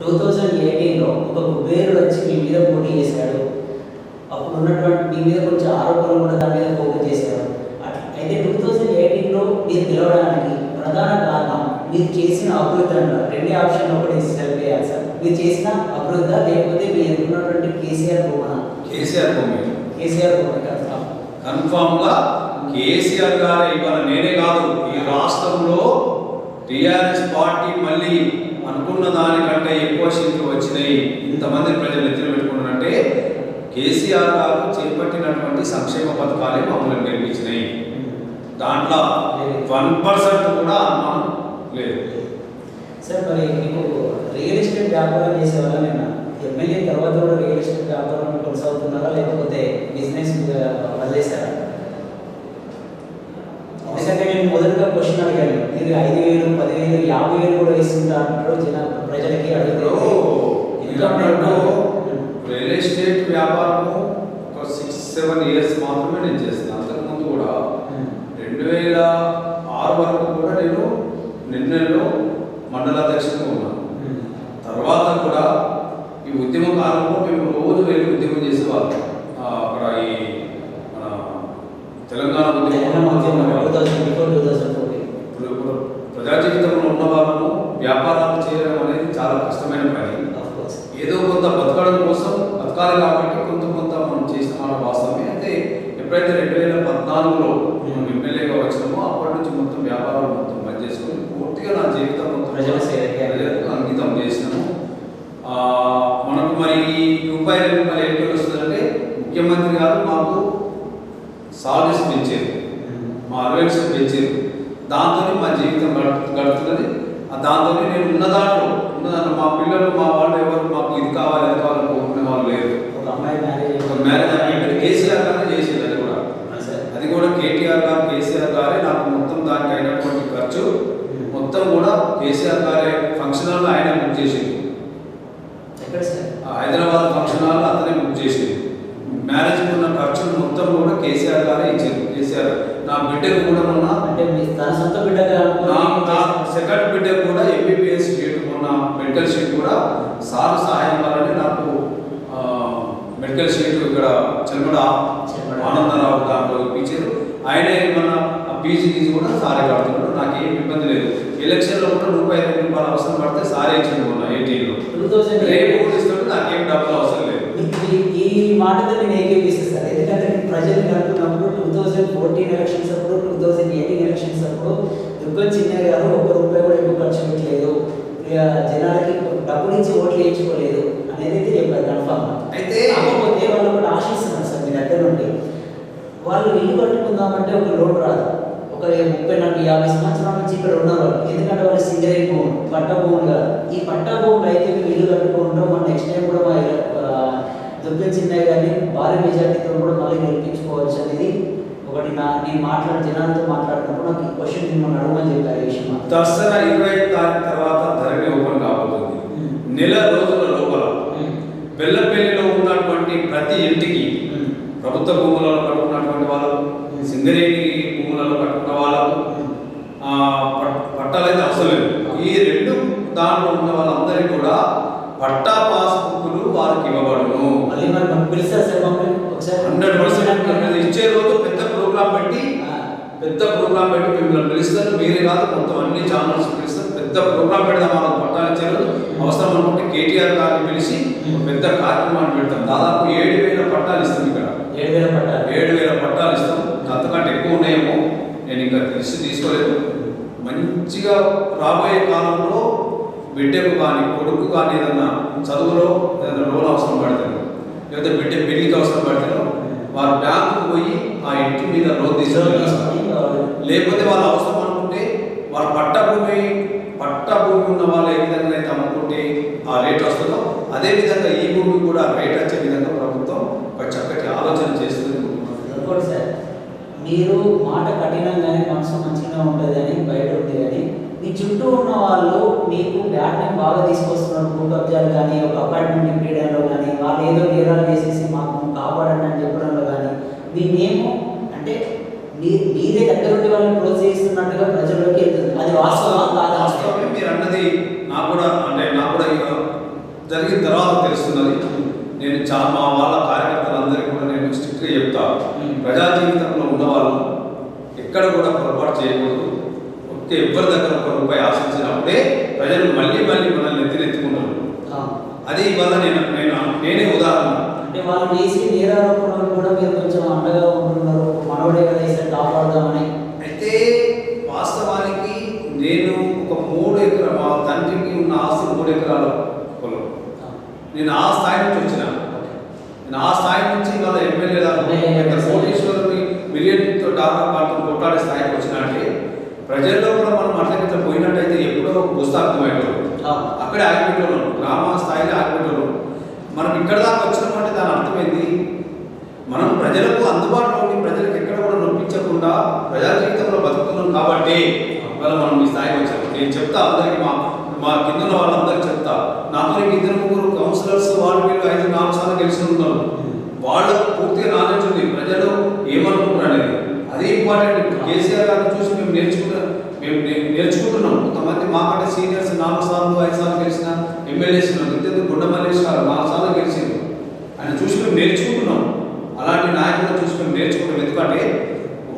2018లో ఒక కుబేరుడు వచ్చి మీ మీద పోటీ చేశాడు. అప్పుడు ఉన్నటువంటి మీ మీద కొంచెం ఆరోపణలు కూడా దాని మీద ఫోకస్ చేశారు. అయితే 2018లో మీరు గెలవడానికి ప్రధాన కారణం మీరు చేసిన అభివృద్ధి అంట. రెండే ఆప్షన్ ఒకటి సెలెక్ట్ చేయాలి సార్. మీరు చేసిన అభివృద్ధి లేకపోతే మీరు ఎన్నుకున్నటువంటి కేసీఆర్ భూమన కేసీఆర్ భూమన కన్ఫామ్ గా కేసీఆర్ గారు ఇవాళ నేనే కాదు, ఈ రాష్ట్రంలో టీఆర్ఎస్ పార్టీ మళ్ళీ అనుకున్న దానికంటే ఎక్కువ సీట్లు వచ్చినాయి, ఇంతమంది ప్రజలు ఎత్తున పెట్టుకున్నారంటే కేసీఆర్ గారు చేపట్టినటువంటి సంక్షేమ పథకాలే మమ్మల్ని గెలిపించినాయి. దాంట్లో 1% కూడా అనుమానం లేదు సార్. మరి మీకు రియల్ ఎస్టేట్ వ్యాపారం చేసే వల్ల నేను ఎమ్మెల్యే తర్వాత కూడా రియల్ ఎస్టేట్ వ్యాపారం కొనసాగుతున్నారా లేకపోతే బిజినెస్ వదిలేశారా? ఎందుకంటే నేను మొదటిగా క్వశ్చన్ అడిగాను, మీరు 5,000, 10,000, 50,000 కూడా ఇస్తుంటారు ప్రజలకి అడుగుతారు. రియల్ ఎస్టేట్ వ్యాపారము ఒక 6-7 ఇయర్స్ మాత్రమే నేను చేస్తాను. అంతకుముందు కూడా 2006 వరకు కూడా నేను నిన్నెల్లో మండలాధ్యక్షుడిగా ఉన్నాను. తర్వాత కూడా ఈ ఉద్యమ కాలంలో మేము రోజు వెళ్ళి ఉద్యమం చేసేవాళ్ళం. అక్కడ ఈ మన తెలంగాణ ప్రజా జీవితంలో ఉన్న వాళ్ళను వ్యాపారాలు చేయడం అనేది చాలా కష్టమైన పని. ఏదో కొంత బతకడం కోసం బతకాలి కాబట్టి కొంత మనం చేసిన మాట వాస్తవమే. అయితే ఎప్పుడైతే 2014లో మేము ఎమ్మెల్యేగా వచ్చినామో అప్పటి నుంచి మొత్తం వ్యాపారాలు మొత్తం బంద్ చేసుకుని పూర్తిగా నా జీవితం మొత్తం ప్రజలకు అంకితం చేసినాము. మనకు మరి రూపాయలు ఏంటి వస్తుందంటే ముఖ్యమంత్రి గారు మాకు సాలరీస్ పెంచారు, మా అలవెన్స్ పెంచారు. దాంతో మా జీవితం గడుపుతున్నది. దాంతో నేను ఉన్న దాంట్లో మా పిల్లలు మా వాళ్ళు ఎవరు మాకు ఇది కావాలి అది కావాలి కోరుకునే వాళ్ళు లేరు. మ్యారేజ్ కేసీఆర్ గారు చేసేది. అది కూడా కేటీఆర్ గారు కేసీఆర్ గారే నాకు మొత్తం దానికి అయినటువంటి ఖర్చు మొత్తం కూడా కేసీఆర్ గారే ఫంక్షన్ హాల్ ఆయన బుక్ చేసేది. హైదరాబాద్ ఫంక్షన్ హాల్ అతనే బుక్ చేసేది. మ్యారేజ్ ఉన్న ఖర్చులు మొత్తం కూడా కేసీఆర్ గారే ఇచ్చారు. కేసీఆర్ నా బిడ్డకు కూడా ఉన్న సెకండ్ బిడ్డకు కూడా ఎంబీబీఎస్ సీట్ ఉన్న మెడికల్ సీట్ కూడా సార్ సహాయం వల్లనే నాకు మెడికల్ సీట్ ఇక్కడ చెల్మడ ఆనందరావు దాంట్లో ఇప్పించారు. ఆయనే మన పీజీ కూడా సారే కడుతున్నాడు. నాకేం ఇబ్బంది లేదు. ఎలక్షన్లో కూడా ₹2 అవసరం పడితే సారే ఇచ్చింది మొన్న 18లో. రేపు ఇస్తాడు, నాకేం డబ్బులు అవసరం లేదు. ఈ మాటతో నేను ఏకీపిస్తాను సార్. ఎందుకంటే ప్రజలు కనుక్కున్నప్పుడు 2014 ఎలక్షన్స్ అప్పుడు 2018 ఎలక్షన్స్ అప్పుడు దుర్గం చిన్నయ్య గారు ₹1 కూడా ఎక్కువ ఖర్చు పెట్టలేదు, జనాలకి డబ్బులు ఇచ్చి ఓట్లు వేయించుకోలేదు అనేది అయితే చెప్పారు కన్ఫామ్. అయితే కాకపోతే వాళ్ళు కూడా ఆశిస్తున్నారు సార్ మీ దగ్గర నుండి. వాళ్ళు ఇల్లు కట్టుకుందామంటే ఒక లోన్ రాదు. ఒక 30-50 సంవత్సరాల నుంచి ఇక్కడ ఉన్నారు. ఎందుకంటే వాళ్ళు సింగరేణి భూములు, పట్టా భూములు కాదు. ఈ పట్టా భూములు అయితే మీరు ఇల్లు కట్టుకుంటాం. మన నెక్స్ట్ టైం కూడా దుర్గం చిన్నయ్య గారిని భారీ మెజార్టీతో కూడా మళ్ళీ గెలిపించుకోవచ్చు అనేది ఒకటి. నేను జనాలతో మాట్లాడుతున్నప్పుడు నాకు ఈ క్వశ్చన్ మిమ్మల్ని అడగమని చెప్పారు. ఈ విషయం దసరా 25 తారీఖు తర్వాత ధరణి ఓపెన్ కాబోతుంది. నెల రోజుల లోపల బెల్లపల్లిలో ఉన్నటువంటి ప్రతి ఇంటికి ప్రభుత్వ భూములలో కట్టుకున్నటువంటి వాళ్ళు, సింగరేణి భూములలో కట్టుకున్న వాళ్ళకు పట్టాలైతే అవసరం లేదు. ఈ 2 దాంట్లో ఉన్న వాళ్ళందరికీ కూడా పట్టా పాస్బుక్లు వారికి ఇవ్వబడును. 100% ఇచ్చే రోజు పెద్ద ప్రోగ్రామ్ పెట్టి మిమ్మల్ని పిలుస్తారు. మీరే కాదు మొత్తం అన్ని ఛానల్స్ పిలుస్తారు. పెద్ద ప్రోగ్రామ్ పెడదాం. వాళ్ళకి పట్టాలు ఇచ్చే రోజు అవసరం అనుకుంటే కేటీఆర్ గారిని పిలిచి పెద్ద కార్యక్రమాన్ని పెడతాం. దాదాపు 7,000 పట్టాలు ఇస్తాం. ఇక్కడ 7,000 పట్టాలు ఇస్తాం. అంతకంటే ఎక్కువ ఉన్నాయేమో, నేను ఇంకా తీసుకోలేదు. మంచిగా రాబోయే కాలంలో బిడ్డకు కానీ కొడుకు కానీ ఏదన్నా చదువులో ఏదైనా లోన్ అవసరం పడుతుంది, లేకపోతే బిడ్డ పెళ్లికి అవసరం పడుతుందో వారు బ్యాంకుకు పోయి ఆ ఇంటి మీద లోన్ తీసుకొని లేకపోతే వాళ్ళు అవసరం అనుకుంటే వారు పట్టా భూమి ఉన్న వాళ్ళు ఏ విధంగా అయితే అమ్ముకుంటే ఆ రేట్ వస్తుందో అదేవిధంగా ఈ భూమి కూడా రేట్ వచ్చే విధంగా ప్రభుత్వం ఒక చక్కటి ఆలోచన చేస్తుంది. సార్, మీరు మాట కఠినంగానే మనసు మంచిగా ఉంటుంది అని బయట ఉంది, కానీ మీ చుట్టూ ఉన్న వాళ్ళు మీకు బ్యాట్ని బాగా తీసుకొస్తున్నారు. భూ కబ్జాలు కానీ ఒక అపార్ట్మెంట్ ఇప్పించడంలో కానీ వాళ్ళు ఏదో నేరాలు చేసేసి మాకు కాపాడండి అని చెప్పడంలో కానీ మీ నేము అంటే మీరే దగ్గర ఉండి వాళ్ళని ప్రోత్సహిస్తున్నట్టుగా ప్రజల్లోకి వెళ్తుంది. అది వాస్తవం కాదు. వాస్తవమే మీరు అన్నది. నాకు కూడా జరిగిన తర్వాత తెలుస్తున్నది. నేను మా వాళ్ళ కార్యకర్తలందరికీ కూడా నేను స్ట్రిక్ట్గా చెప్తా, ప్రజా జీవితంలో ఉన్నవాళ్ళు ఎక్కడ కూడా పొరపాటు చేయకూడదు. ఒకే ఎవరి దగ్గర ఒక రూపాయి ఆశించినప్పుడే ప్రజలు మళ్ళీ మనల్ని ఎత్తుకుంటారు. అది ఇవాళ నేనే ఉదాహరణ. అంటే వాళ్ళు చేసి నేరారోపణలు కూడా మీరు కొంచెం అండగా ఉంటున్నారు, మనవడే కదా ఈసారి కాపాడుదామని. అయితే వాస్తవానికి నేను ఒక 3 ఎకరాలు, మా తండ్రికి ఉన్న ఆస్తి 3 ఎకరాల పొలం. నేను ఆ స్థాయి నుంచి వచ్చిన, నేను ఆ స్థాయి నుంచి వాళ్ళ ఎమ్మెల్యే దాకా కోటేశ్వరుని మిలియన్తో డాకా పాటలు కొట్లాడే స్థాయికి వచ్చిన అంటే ప్రజల్లో కూడా మనం అట్లా పోయినట్టయితే ఎప్పుడో పుస్తకమైనప్పుడు అక్కడే ఆగిపెట్టడం, గ్రామ స్థాయిలో ఆగిపెట్టడం. మనం ఇక్కడ దాకా వచ్చినామంటే దాని అర్థమైంది మనం ప్రజలకు అందుబాటులో ఉండి ప్రజలకు ఎక్కడ కూడా నొప్పించకుండా ప్రజా జీవితంలో బతుకుతున్నాం కాబట్టి ఇవాళ మనం ఈ స్థాయికి వచ్చాము. నేను చెప్తా అందరికీ, మా కింద వాళ్ళందరికీ చెప్తా, నాతో 2-3 కౌన్సిలర్స్ వాళ్ళు వీళ్ళు 5-4 సార్లు గెలిచి ఉన్నారు. వాళ్ళకు పూర్తిగా నాలెడ్జ్ ఉంది ప్రజలు ఏమనుకుంటున్నారు అనేది. అది ఇంపార్టెంట్. కేసీఆర్ గారిని చూసి మేము నేర్చుకుంటున్నాం. కొంతమంది మాకంటే సీనియర్స్ 4 సార్లు 5 సార్లు గెలిచిన ఎమ్మెల్యేస్ ఉన్నారు. గుండమల్లేష్ గారు 4 సార్లు గెలిచింది. ఆయన చూసి మేము నేర్చుకుంటున్నాం. అలాంటి నాయకులను చూసి మేము నేర్చుకుంటాం. ఎందుకంటే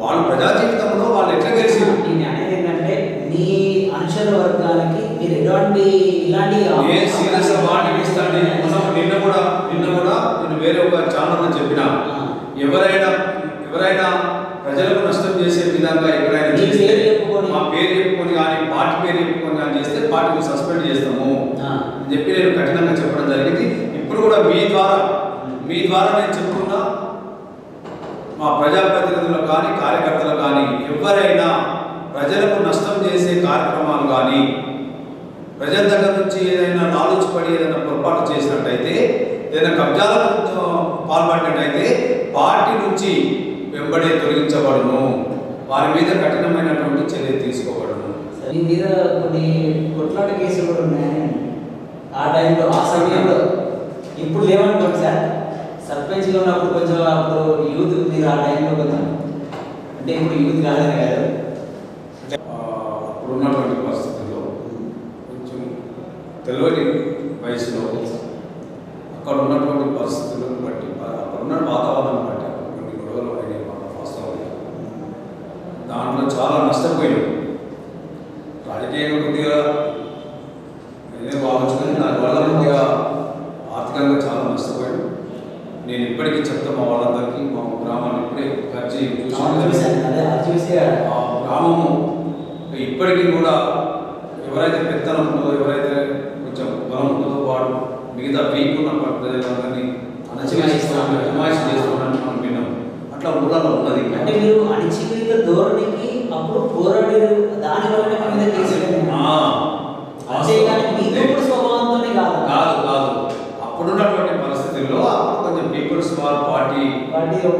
వాళ్ళు ప్రజా జీవితంలో వాళ్ళు ఎట్లా గెలిచారు. నేను అనేది ఏంటంటే మీ అనుచర వర్గాలకి మీరు ఇలాంటి సీరియస్ వార్నింగ్ ఇస్తాను. నిన్న కూడా నేను వేరే ఒక ఛానల్లో చెప్పిన, ఎవరైనా ప్రజలకు నష్టం చేసే విధంగా ఎవరైనా మా పేరు చెప్పుకొని కానీ పార్టీ పేరు చెప్పుకొని కానీ చేస్తే పార్టీని సస్పెండ్ చేస్తాము అని చెప్పి నేను కఠినంగా చెప్పడం జరిగింది. ఇప్పుడు కూడా మీ ద్వారా నేను చెప్తున్నా, మా ప్రజాప్రతినిధులకు కానీ కార్యకర్తలు కానీ ఎవరైనా ప్రజలకు నష్టం చేసే కార్యక్రమాలు కానీ ప్రజల దగ్గర నుంచి ఏదైనా నాలెడ్జ్ పడి ఏదైనా పొరపాటు చేసినట్టయితే, ఏదైనా కబ్జాలకు పాల్పడినట్టయితే పార్టీ నుంచి వెంబడే తొలగించబడును, వారి మీద కఠినమైనటువంటి చర్య తీసుకోబడును. మీ మీద కొన్ని కొట్లాట కేసులు కూడా ఉన్నాయని ఆ టైంలో, ఆ సమయంలో. ఇప్పుడు లేవనుకోండి సార్, సర్పంచ్గా ఉన్నప్పుడు కొంచెం అప్పుడు యూత్ మీరు ఆ టైంలో కొంచెం, అంటే ఇప్పుడు యూత్ కాదని కాదు, అప్పుడు ఉన్నటువంటి పరిస్థితుల్లో కొంచెం తెలియని వయసులో అక్కడ ఉన్నటువంటి పరిస్థితులను బట్టి, అక్కడ ఉన్న వాతావరణం బట్టి కొన్ని గొడవలు అయినాయి. వాస్తవంగా దాంట్లో చాలా నష్టపోయాం. రాజకీయంగా కొద్దిగా నేనే భావించుకొని దానివల్ల కొద్దిగా ఆర్థికంగా చాలా నష్టపోయాం. నేను ఇప్పటికీ చెప్తాను మా వాళ్ళందరికీ, మా గ్రామాన్ని ఇప్పుడే చూసి ఆ గ్రామము ఇప్పటికీ కూడా ఎవరైతే పెత్తనం ఉంటుందో, ఎవరైతే కొంచెం బలం ఉంటుందో వాడు మిగతా వీక్ ఉన్న ప్రజలందరినీ అజమాయిషి చేసుకోవడానికి మనం విన్నాం. అట్లా ఊళ్ళలో ఉన్నది. అంటే మీరు అణచివేత ధోరణికి అప్పుడు పోరాడారు, దాని వల్లనే మన మీద స్వభావంతోనే కాదు. అప్పుడున్నటువంటి పరిస్థితుల్లో అప్పుడు కొంచెం పీపుల్స్ పార్టీ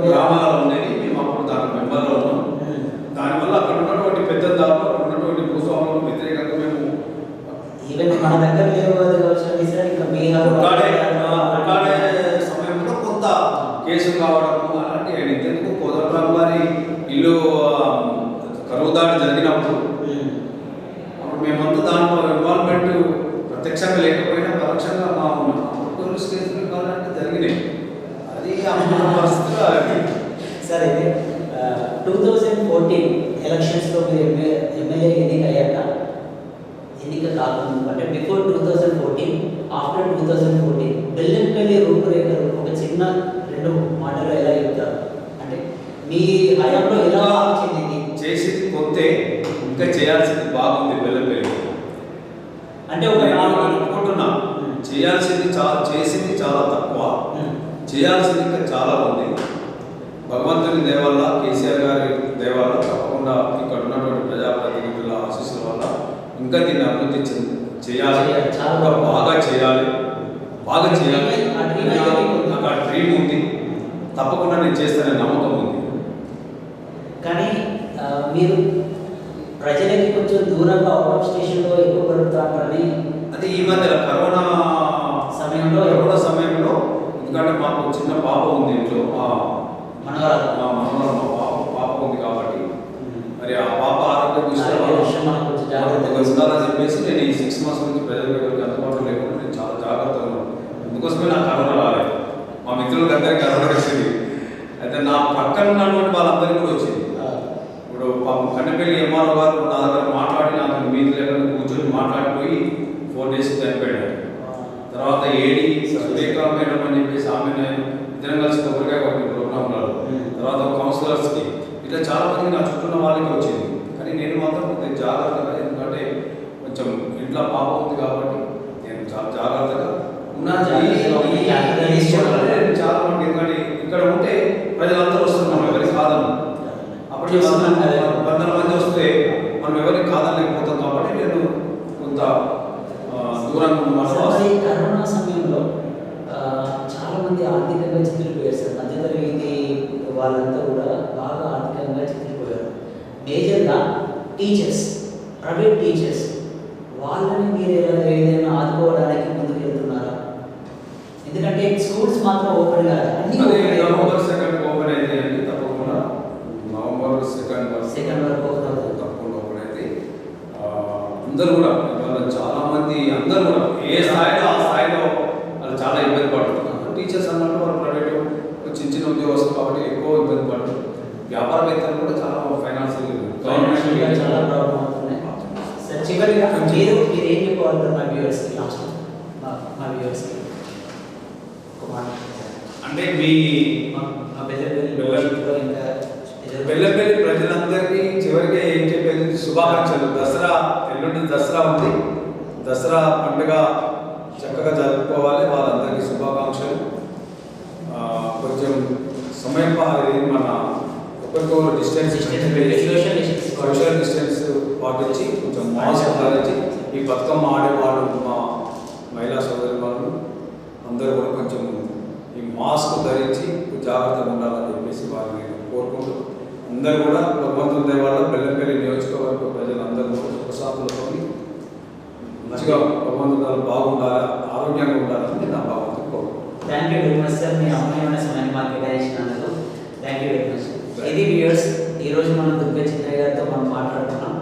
గ్రామాలలో ఉండేది. మేము అప్పుడు దాని మెంబర్లో ఉన్నాం. దానివల్ల అక్కడ ఉన్నటువంటి పెద్ద దాంట్లో అక్కడ ఉన్నటువంటి భూస్వాములకు వ్యతిరేకంగా మేము ఈవెన్ మన దగ్గర లేవు సమయంలో కొంత కేసు కావడము అలాంటి ఎందుకు కోదండరామ్ గారి ఇల్లు కరువు దాడి జరిగినప్పుడు అప్పుడు మేమంతా దాంట్లో ఇన్వాల్వ్మెంట్ ప్రత్యక్షంగా లేకపోయినా పరోక్షంగా మా పోలీస్ కేసులు కావాలంటే జరిగినాయి. అది అనుకున్న పరిస్థితిలో సరే. 2014 ఎలక్షన్స్లో మీరు ఎమ్మెల్యే ఎన్నిక కాకుండా, అంటే బిఫోర్ 2014, ఆఫ్టర్ 2014 బెల్లంపల్లి రూపురేఖలు ఒక చిన్న 2 మాటలు ఎలా చెప్తారు? అంటే మీ హయాంలో ఎలా చెందింది? చేసింది కొంతే, ఇంకా చేయాల్సింది బాగుంది. బెల్లంపల్లి అంటే ఒక అనుకుంటున్నా చేసింది చాలా తక్కువ, చేయాల్సింది ఇంకా చాలా ఉంది. భగవంతుని దయ వల్ల, కేసీఆర్ గారి దయ వల్ల తప్పకుండా ఇక్కడ ఉన్నటువంటి ప్రజాప్రతినిధుల ఆశీస్సుల వల్ల ఇంకా దీన్ని అభివృద్ధి చేయాలి, బాగా చేయాలి. నాకు ఆ డ్రీమ్ ఉంది. తప్పకుండా నేను చేస్తానని నమ్మకం ఉంది. కానీ మీరు ప్రజలకి కొంచెం దూరంగా అవుట్ ఆఫ్ స్టేషన్లో ఎక్కువ గడుపుతారని, అది ఈ మధ్య కరోనా సమయంలో ఎందుకంటే మాకు చిన్న పాప ఉంది ఇంట్లో, మనవరాలు పాప ఉంది కాబట్టి మరి ఆ పాప ఆరోగ్యం ఉండాలని చెప్పేసి నేను ఈ 6 months నుంచి ప్రజల దగ్గరికి అందుబాటులో లేకుండా నేను చాలా జాగ్రత్తగా పక్కన ఉన్నటువంటి వాళ్ళందరికీ కూడా వచ్చింది. ఇప్పుడు పాపం కన్నెపల్లి ఎంఆర్ఓ గారు నా దగ్గర మాట్లాడి నాకు మీది లేకుండా కూర్చొని మాట్లాడిపోయి 4 days చనిపోయాడు. తర్వాత ఏడి సురేఖ మేడం అని చెప్పేసి ఆమె ఇద్దరం కలిసి కొబ్బరికాయ కొట్టిన ప్రోగ్రాంలో, తర్వాత కౌన్సిలర్స్కి ఇట్లా చాలా మంది నా చుట్టూ ఉన్న వాళ్ళకి వచ్చింది. కానీ నేను మాత్రం కొంచెం జాగ్రత్తగా, ఎందుకంటే కొంచెం ఇంట్లో పాప ఉంది కాబట్టి నేను చాలా జాగ్రత్తగా ఉన్నాను. చాలా మంది, ఎందుకంటే ఇక్కడ ఉంటే ప్రజలందరూ వస్తున్నారు, ఎవరికి కాదను. అప్పటికి 100 మంది వస్తే మనం ఎవరికి కాదనలేకపోతాం కాబట్టి నేను కొంత దూరంగా కరోనా సమయంలో చాలా మంది ఆర్థికంగా చితికిపోయారు సార్. మధ్యతరగతి వాళ్ళంతా కూడా బాగా ఆర్థికంగా చితికిపోయారు. మేజర్గా టీచర్స్, ప్రైవేట్ టీచర్స్, వాళ్ళని మీరు ఏదైనా ఆదుకోవడానికి ముందుకు వెళ్తున్నారా? ఎందుకంటే స్కూల్స్ మాత్రం ఓపెన్ కాదు, అన్ని నవంబర్ 2 ఓపెన్ అయితే అండి, తప్పకుండా నవంబర్ 2 వరకు ఓపెన్ అవుతుంది. తప్పకుండా ఓపెన్ అయితే అందరూ కూడా చాలా మంది అందరూ కూడా ఏ స్థాయిలో ఆ స్థాయిలో వాళ్ళు చాలా ఇబ్బంది పడుతున్నారు. టీచర్స్ అన్నట్టు వాళ్ళు ప్రైవేట్ చిన్న ఉద్యోగస్తులు కాబట్టి ఎక్కువ ఇబ్బంది పడుతున్నారు. వ్యాపారవేత్తలు కూడా చాలా ఫైనాన్షియల్ గవర్నమెంట్ చాలా ప్రాబ్లం అవుతున్నాయి. సార్ చివరిగా మీరు ఏం చెప్పగలుగుతారు మా వ్యూవర్స్కి? లాస్ట్ మా వ్యూవర్స్కి ఒక మాట అంటే మీ బెల్లపల్లి ప్రజలందరికీ చివరికి ఏం చెప్పేది శుభాకాంక్షలు. దసరా ఎల్లుండి దసరా ఉంది, దసరా పండుగ చక్కగా జరుపుకోవాలి. వాళ్ళందరికీ శుభాకాంక్షలు. కొంచెం సమయం మన ఒకరికొకరు సోషల్ డిస్టెన్స్ పాటించి కొంచెం మాస్క్ ధరించి ఈ బతుకమ్మ ఆడేవాళ్ళు మా మహిళా సోదరి వాళ్ళు అందరూ కూడా కొంచెం ఈ మాస్క్ ధరించి జాగ్రత్తగా ఉండాలని చెప్పేసి వారిని కోరుకుంటూ, అందరూ కూడా భగవంతుని దయవల్ల బెల్లంపల్లి నియోజకవర్గ ప్రజలందరూ కూడా సుఖశాంతులతో మంచిగా భగవంతుడు బాగుండాలి, ఆరోగ్యంగా ఉండాలని నా భగవంతుని కోరుకుంటున్నాను. Thank you very much sir, మీ అమూల్యమైన సమయాన్ని మాకు కేటాయించినందుకు థ్యాంక్ యూ వెరీ మచ్. ఇది వ్యూవర్స్, ఈరోజు మనం దుర్గా చిన్నయ్య గారితో మనం మాట్లాడుతున్నాం.